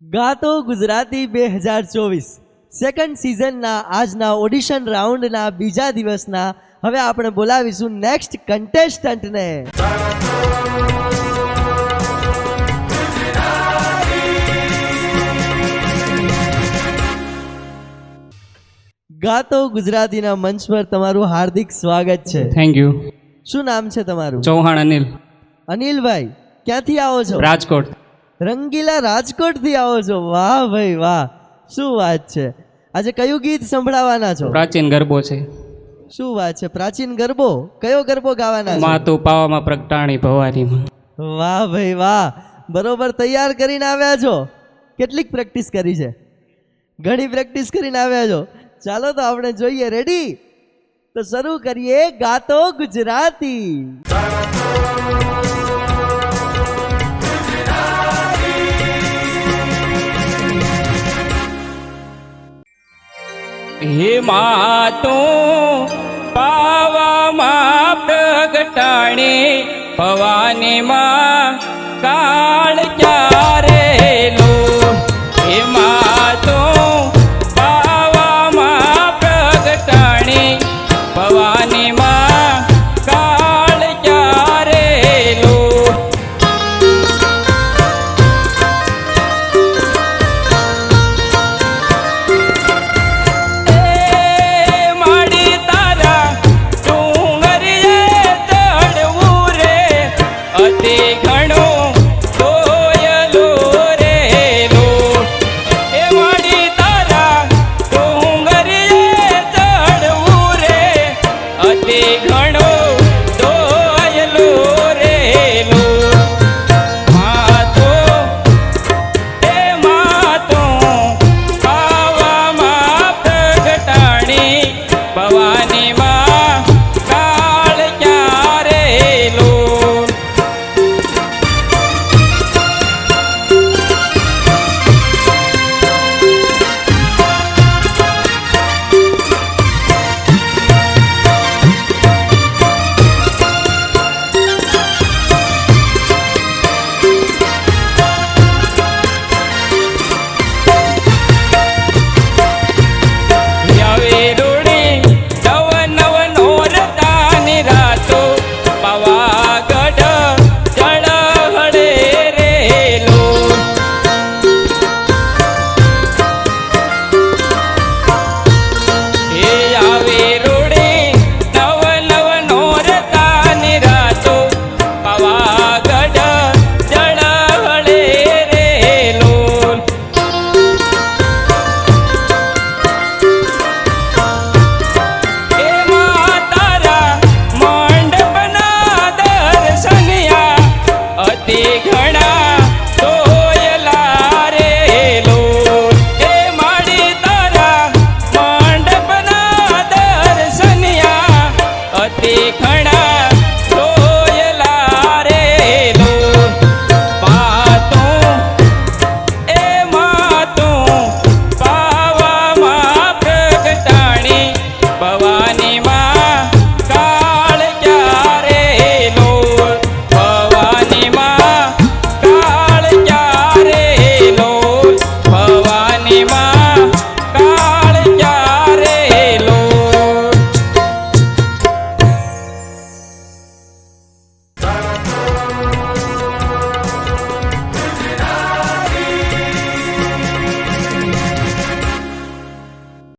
ગાતો Gujarati 2024 second સિઝનના આજના audition રાઉન્ડના બીજા દિવસના હવે આપણે બોલાવીશું નેક્સ્ટ કન્ટેસ્ટન્ટને. ગાતો ગુજરાતીના મંચ પર તમારું હાર્દિક સ્વાગત છે. Thank you. શું નામ છે તમારું? ચૌહાણ અનિલ. અનિલભાઈ, ક્યાંથી આવો છો? રાજકોટ. રંગીલા રાજકોટથી આવો છો? વાહ ભાઈ વાહ, શું વાત છે. આજે કયું ગીત સંભળાવવાના છો? પ્રાચીન ગરબો છે. શું વાત છે, પ્રાચીન ગરબો? કયો ગરબો ગાવાના છો? માતું પાવામાં પ્રગટાણી ભવાનીમાં. વાહ ભાઈ વાહ, બરોબર તૈયાર કરીને આવ્યા છો. કેટલીક પ્રેક્ટિસ કરી છે? ઘણી પ્રેક્ટિસ કરીને આવ્યા છો. ચાલો તો આપણે જોઈએ. રેડી? તો શરૂ કરીએ ગાતો ગુજરાતી. હે માતું પાવામાં પ્રગટાણી ભવાનીમાં